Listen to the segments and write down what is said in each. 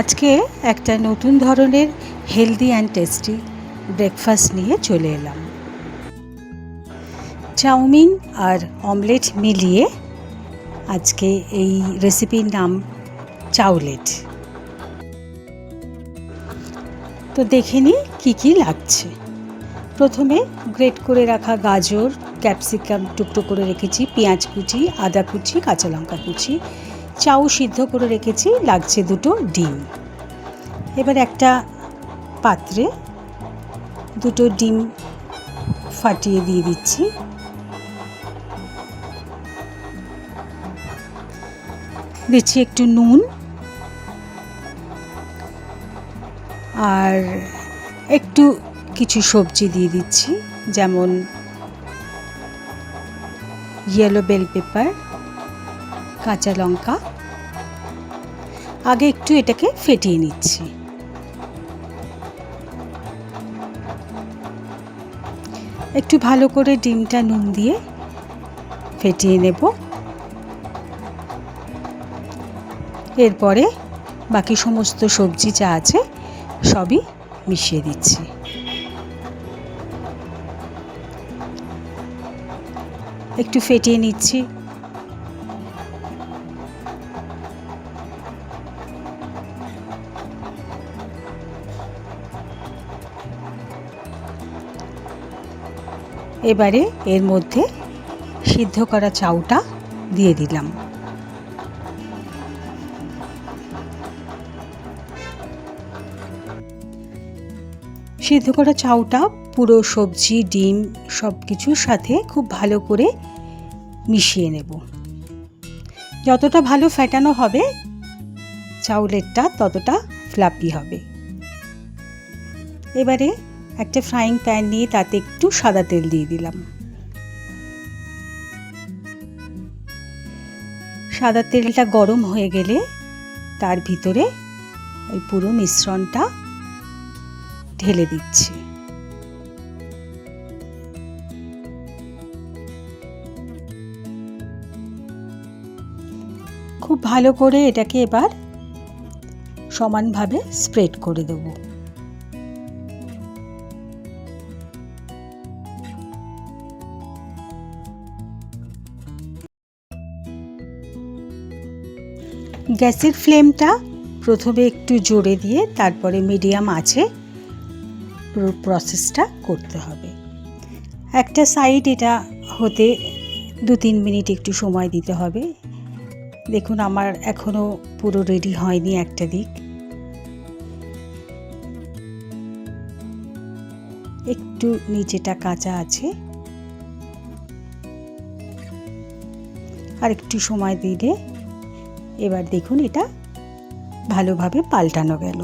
আজকে একটা নতুন ধরনের হেলদি অ্যান্ড টেস্টি ব্রেকফাস্ট নিয়ে চলে এলাম। চাউমিন আর অমলেট মিলিয়ে আজকে এই রেসিপির নাম চাউলেট। তো দেখে নিই কী কী লাগছে। প্রথমে গ্রেট করে রাখা গাজর, ক্যাপসিকাম টুকরো করে রেখেছি, পেঁয়াজ কুচি, আদা কুচি, কাঁচা লঙ্কা কুচি, চাউ সিদ্ধ করে রেখেছি, লাগছে 2টো ডিম। এবার একটা পাত্রে 2টো ডিম ফাটিয়ে দিয়ে দিচ্ছি। দিচ্ছি একটু নুন আর একটু কিছু সবজি দিয়ে দিচ্ছি, যেমন ইয়েলো বেল পেপার, কাঁচা লঙ্কা। আগে একটু এটাকে ফেটিয়ে নিচ্ছি। একটু ভালো করে ডিমটা নুন দিয়ে ফেটিয়ে নেব। এরপরে বাকি সমস্ত সবজি যা আছে সবই মিশিয়ে দিচ্ছি। একটু ফেটিয়ে নিচ্ছি। এবারে এর মধ্যে সিদ্ধ করা চাউটা দিয়ে দিলাম। সিদ্ধ করা চাউটা পুরো সবজি, ডিম সব কিছুর সাথে খুব ভালো করে মিশিয়ে নেব। যতটা ভালো ফেটানো হবে চাউলেরটা ততটা ফ্লাপি হবে। এবারে একটা ফ্রাইং প্যান নিয়ে তাতে একটু সাদা তেল দিয়ে দিলাম। সাদা তেলটা গরম হয়ে গেলে তার ভিতরে ওই পুরো মিশ্রণটা ঢেলে দিচ্ছি। খুব ভালো করে এটাকে এবার সমানভাবে স্প্রেড করে দেব। গ্যাসের ফ্লেমটা প্রথমে একটু জোরে দিয়ে তারপরে মিডিয়াম আঁচে পুরো প্রসেসটা করতে হবে। একটা সাইড এটা হতে 2-3 মিনিট একটু সময় দিতে হবে। দেখুন আমার এখনো পুরো রেডি হয়নি একটা দিক। একটু নিচেটা কাঁচা আছে। আর একটু সময় দিলে এবার দেখুন এটা ভালোভাবে পাল্টানো গেল।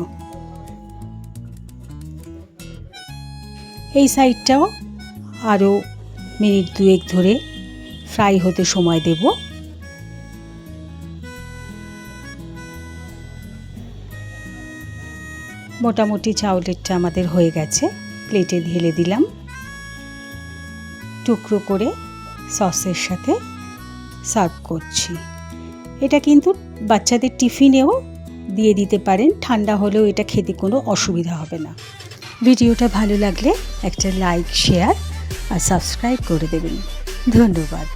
এই সাইডটাও আরও মিনিট 2 ধরে ফ্রাই হতে সময় দেব। মোটামুটি চাউলেরটা আমাদের হয়ে গেছে। প্লেটে ঢেলে দিলাম। টুকরো করে সসের সাথে সার্ভ করছি। এটা কিন্তু বাচ্চাদের টিফিনেও দিয়ে দিতে পারেন, ঠান্ডা হলেও এটা খেতে কোনো অসুবিধা হবে না। ভিডিওটা ভালো লাগলে একটা লাইক, শেয়ার আর সাবস্ক্রাইব করে দেবেন। ধন্যবাদ।